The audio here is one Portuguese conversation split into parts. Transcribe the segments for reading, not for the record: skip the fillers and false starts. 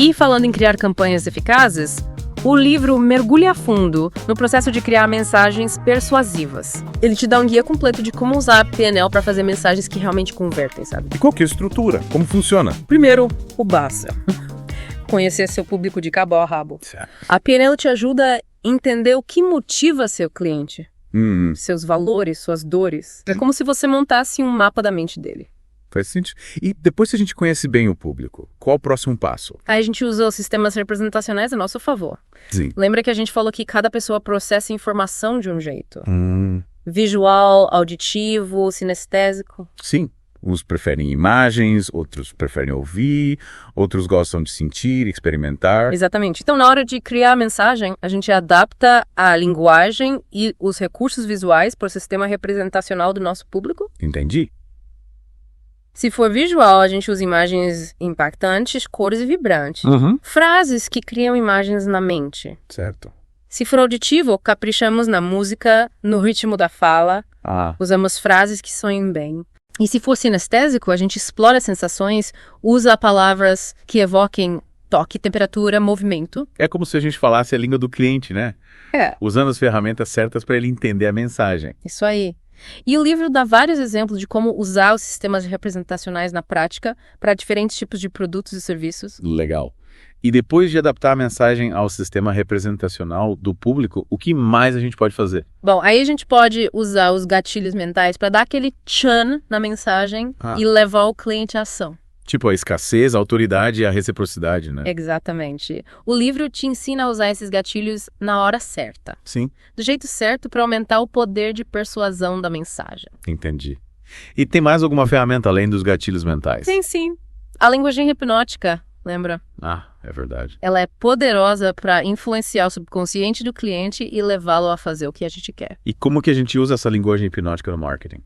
E falando em criar campanhas eficazes, o livro mergulha a fundo no processo de criar mensagens persuasivas. Ele te dá um guia completo de como usar a PNL para fazer mensagens que realmente convertem, sabe? E qual que é a estrutura? Como funciona? Primeiro, o básico. Conhecer seu público de cabo a rabo. Certo. A PNL te ajuda a entender o que motiva seu cliente, seus valores, suas dores. É como se você montasse um mapa da mente dele. Faz sentido. E depois que a gente conhece bem o público, qual o próximo passo? Aí a gente usa os sistemas representacionais a nosso favor. Sim. Lembra que a gente falou que cada pessoa processa informação de um jeito? Visual, auditivo, sinestésico. Sim. Uns preferem imagens, outros preferem ouvir, outros gostam de sentir, experimentar. Exatamente. Então, na hora de criar a mensagem, a gente adapta a linguagem e os recursos visuais para o sistema representacional do nosso público. Entendi. Se for visual, a gente usa imagens impactantes, cores e vibrantes. Frases que criam imagens na mente. Certo. Se for auditivo, caprichamos na música, no ritmo da fala. Usamos frases que soem bem. E se for sinestésico, a gente explora as sensações, usa palavras que evoquem toque, temperatura, movimento. É como se a gente falasse a língua do cliente, né? Usando as ferramentas certas para ele entender a mensagem. Isso aí. E o livro dá vários exemplos de como usar os sistemas representacionais na prática para diferentes tipos de produtos e serviços. Legal. E depois de adaptar a mensagem ao sistema representacional do público, o que mais a gente pode fazer? Bom, aí a gente pode usar os gatilhos mentais para dar aquele tchan na mensagem e levar o cliente à ação. Tipo a escassez, a autoridade e a reciprocidade, né? Exatamente. O livro te ensina a usar esses gatilhos na hora certa. Sim. Do jeito certo para aumentar o poder de persuasão da mensagem. Entendi. E tem mais alguma ferramenta além dos gatilhos mentais? Tem sim. A linguagem hipnótica, lembra? É verdade. Ela é poderosa para influenciar o subconsciente do cliente e levá-lo a fazer o que a gente quer. E como que a gente usa essa linguagem hipnótica no marketing?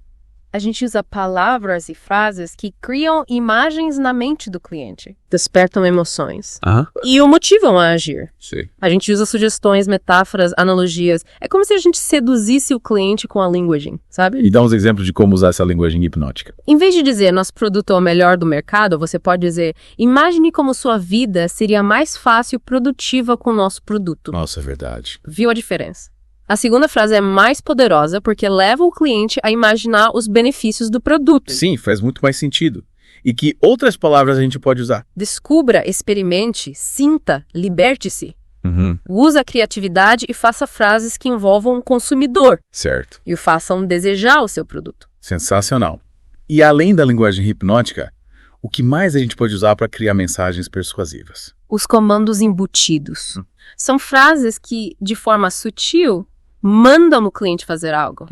A gente usa palavras e frases que criam imagens na mente do cliente, despertam emoções e o motivam a agir. Sim. A gente usa sugestões, metáforas, analogias. É como se a gente seduzisse o cliente com a linguagem, sabe? E dá uns exemplos de como usar essa linguagem hipnótica. Em vez de dizer nosso produto é o melhor do mercado, você pode dizer imagine como sua vida seria mais fácil e produtiva com o nosso produto. Nossa, é verdade. Viu a diferença? A segunda frase é mais poderosa porque leva o cliente a imaginar os benefícios do produto. Sim, faz muito mais sentido. E que outras palavras a gente pode usar? Descubra, experimente, sinta, liberte-se. Use a criatividade e faça frases que envolvam o consumidor. Certo. E o façam desejar o seu produto. Sensacional. E além da linguagem hipnótica, o que mais a gente pode usar para criar mensagens persuasivas? Os comandos embutidos. São frases que, de forma sutil, mandam o cliente fazer algo.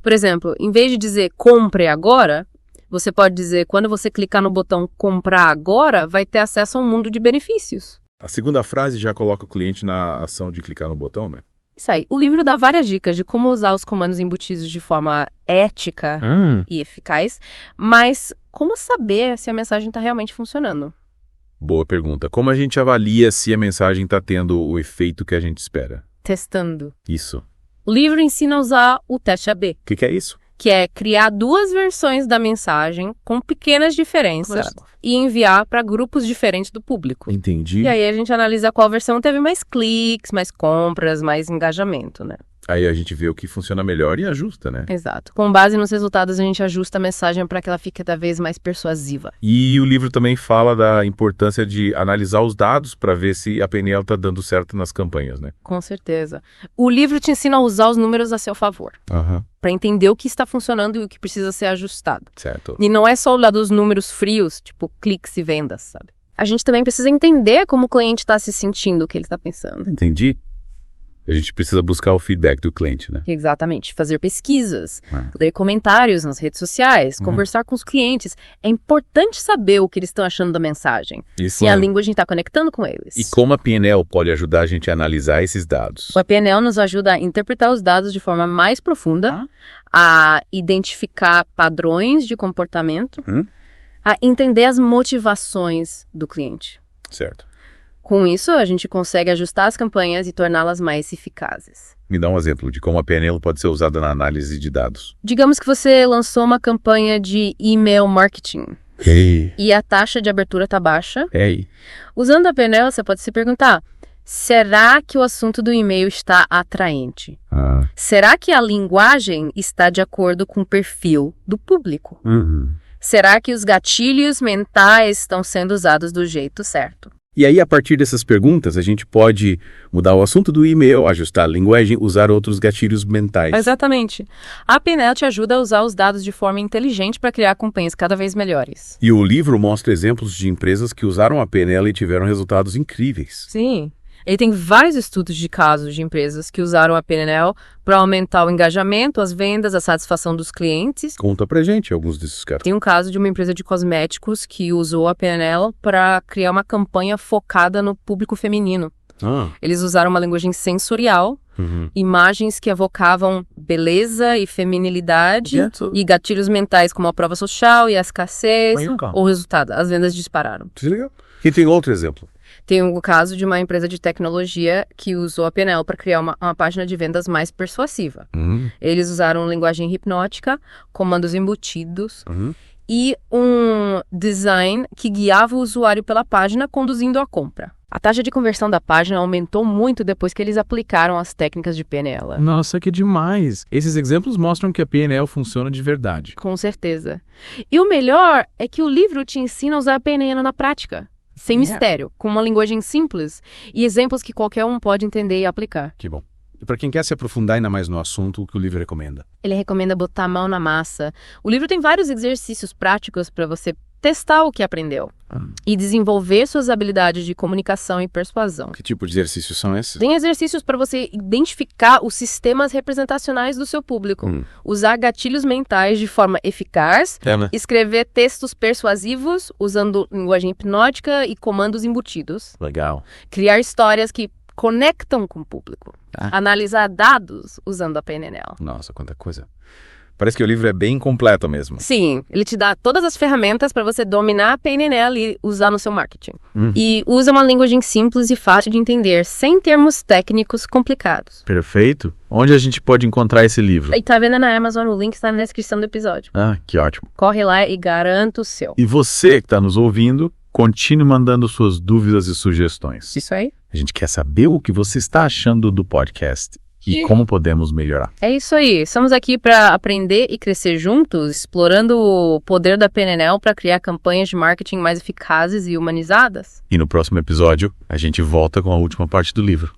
Por exemplo, em vez de dizer compre agora, você pode dizer quando você clicar no botão comprar agora, vai ter acesso a um mundo de benefícios. A segunda frase já coloca o cliente na ação de clicar no botão, né? Isso aí. O livro dá várias dicas de como usar os comandos embutidos de forma ética e eficaz, mas como saber se a mensagem está realmente funcionando? Boa pergunta. Como a gente avalia se a mensagem está tendo o efeito que a gente espera? Testando. Isso. O livro ensina a usar o teste AB. O que é isso? Que é criar duas versões da mensagem com pequenas diferenças e enviar para grupos diferentes do público. Entendi. E aí a gente analisa qual versão teve mais cliques, mais compras, mais engajamento, né? Aí a gente vê o que funciona melhor e ajusta, né? Exato. Com base nos resultados, a gente ajusta a mensagem para que ela fique cada vez mais persuasiva. E o livro também fala da importância de analisar os dados para ver se a PNL está dando certo nas campanhas, né? Com certeza. O livro te ensina a usar os números a seu favor. Para entender o que está funcionando e o que precisa ser ajustado. Certo. E não é só olhar dos números frios, tipo cliques e vendas, sabe? A gente também precisa entender como o cliente está se sentindo, o que ele está pensando. Entendi. A gente precisa buscar o feedback do cliente, né? Exatamente. Fazer pesquisas, ler comentários nas redes sociais, conversar com os clientes. É importante saber o que eles estão achando da mensagem. Isso e a linguagem está conectando com eles. E como a PNL pode ajudar a gente a analisar esses dados? A PNL nos ajuda a interpretar os dados de forma mais profunda, a identificar padrões de comportamento, a entender as motivações do cliente. Certo. Com isso, a gente consegue ajustar as campanhas e torná-las mais eficazes. Me dá um exemplo de como a PNL pode ser usada na análise de dados. Digamos que você lançou uma campanha de e-mail marketing. Ei. E a taxa de abertura está baixa. Ei. Usando a PNL, você pode se perguntar, será que o assunto do e-mail está atraente? Será que a linguagem está de acordo com o perfil do público? Será que os gatilhos mentais estão sendo usados do jeito certo? E aí, a partir dessas perguntas, a gente pode mudar o assunto do e-mail, ajustar a linguagem, usar outros gatilhos mentais. Exatamente. A PNL te ajuda a usar os dados de forma inteligente para criar campanhas cada vez melhores. E o livro mostra exemplos de empresas que usaram a PNL e tiveram resultados incríveis. Sim. Ele tem vários estudos de casos de empresas que usaram a PNL para aumentar o engajamento, as vendas, a satisfação dos clientes. Conta pra gente alguns desses casos. Tem um caso de uma empresa de cosméticos que usou a PNL para criar uma campanha focada no público feminino. Eles usaram uma linguagem sensorial, imagens que evocavam beleza e feminilidade e gatilhos mentais como a prova social e a escassez. O resultado, as vendas dispararam. Legal. E tem outro exemplo. Tem o caso de uma empresa de tecnologia que usou a PNL para criar uma página de vendas mais persuasiva. Eles usaram linguagem hipnótica, comandos embutidos e um design que guiava o usuário pela página, conduzindo à compra. A taxa de conversão da página aumentou muito depois que eles aplicaram as técnicas de PNL. Nossa, que demais! Esses exemplos mostram que a PNL funciona de verdade. Com certeza. E o melhor é que o livro te ensina a usar a PNL na prática. Sem mistério, com uma linguagem simples e exemplos que qualquer um pode entender e aplicar. Que bom. E para quem quer se aprofundar ainda mais no assunto, o que o livro recomenda? Ele recomenda botar a mão na massa. O livro tem vários exercícios práticos para você testar o que aprendeu e desenvolver suas habilidades de comunicação e persuasão. Que tipo de exercícios são esses? Tem exercícios para você identificar os sistemas representacionais do seu público, usar gatilhos mentais de forma eficaz, escrever textos persuasivos usando linguagem hipnótica e comandos embutidos. Legal. Criar histórias que conectam com o público. Analisar dados usando a PNL. Nossa, quanta coisa. Parece que o livro é bem completo mesmo. Sim, ele te dá todas as ferramentas para você dominar a PNL e usar no seu marketing. E usa uma linguagem simples e fácil de entender, sem termos técnicos complicados. Perfeito. Onde a gente pode encontrar esse livro? E tá vendo na Amazon, o link está na descrição do episódio. Que ótimo. Corre lá e garanta o seu. E você que está nos ouvindo, continue mandando suas dúvidas e sugestões. Isso aí. A gente quer saber o que você está achando do podcast. E como podemos melhorar. É isso aí. Estamos aqui para aprender e crescer juntos, explorando o poder da PNL para criar campanhas de marketing mais eficazes e humanizadas. E no próximo episódio, a gente volta com a última parte do livro.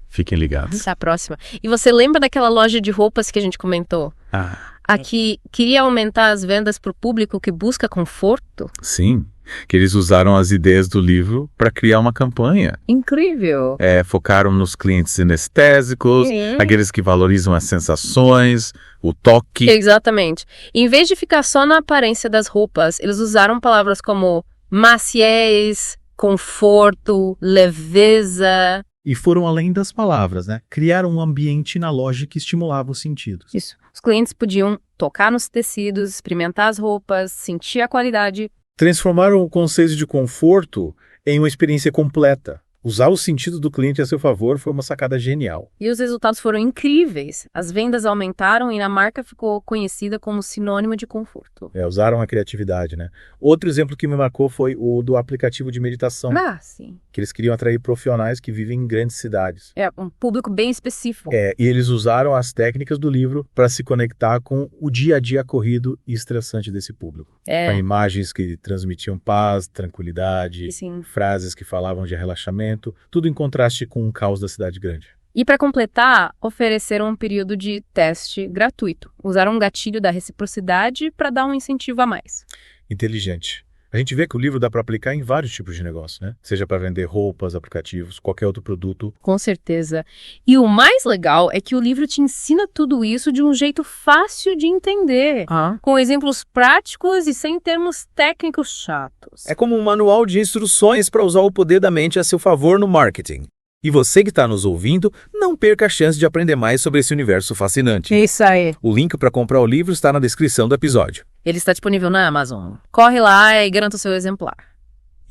Fiquem ligados. Até a próxima. E você lembra daquela loja de roupas que a gente comentou? A que queria aumentar as vendas para o público que busca conforto? Sim. Que eles usaram as ideias do livro para criar uma campanha. Incrível! Focaram nos clientes sinestésicos, aqueles que valorizam as sensações, o toque. Exatamente. Em vez de ficar só na aparência das roupas, eles usaram palavras como maciez, conforto, leveza. E foram além das palavras, né? Criaram um ambiente na loja que estimulava os sentidos. Isso. Os clientes podiam tocar nos tecidos, experimentar as roupas, sentir a qualidade. Transformaram o conceito de conforto em uma experiência completa. Usar o sentido do cliente a seu favor foi uma sacada genial. E os resultados foram incríveis. As vendas aumentaram e a marca ficou conhecida como sinônimo de conforto. Usaram a criatividade, né? Outro exemplo que me marcou foi o do aplicativo de meditação. Sim. Que eles queriam atrair profissionais que vivem em grandes cidades. Um público bem específico. E eles usaram as técnicas do livro para se conectar com o dia a dia corrido e estressante desse público. Com imagens que transmitiam paz, tranquilidade, frases que falavam de relaxamento, tudo em contraste com o caos da cidade grande. E para completar, ofereceram um período de teste gratuito. Usaram um gatilho da reciprocidade para dar um incentivo a mais. Inteligente. A gente vê que o livro dá para aplicar em vários tipos de negócio, né? Seja para vender roupas, aplicativos, qualquer outro produto. Com certeza. E o mais legal é que o livro te ensina tudo isso de um jeito fácil de entender. Com exemplos práticos e sem termos técnicos chatos. É como um manual de instruções para usar o poder da mente a seu favor no marketing. E você que está nos ouvindo, não perca a chance de aprender mais sobre esse universo fascinante. Isso aí. O link para comprar o livro está na descrição do episódio. Ele está disponível na Amazon. Corre lá e garanta o seu exemplar.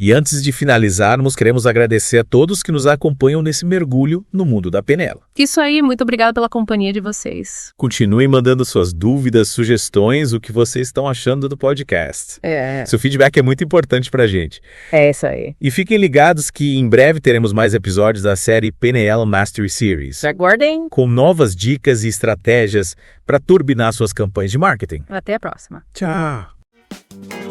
E antes de finalizarmos, queremos agradecer a todos que nos acompanham nesse mergulho no mundo da PNL. Isso aí, muito obrigada pela companhia de vocês. Continuem mandando suas dúvidas, sugestões, o que vocês estão achando do podcast. Seu feedback é muito importante pra gente. É isso aí. E fiquem ligados que em breve teremos mais episódios da série PNL Mastery Series. Aguardem! Com novas dicas e estratégias para turbinar suas campanhas de marketing. Até a próxima. Tchau!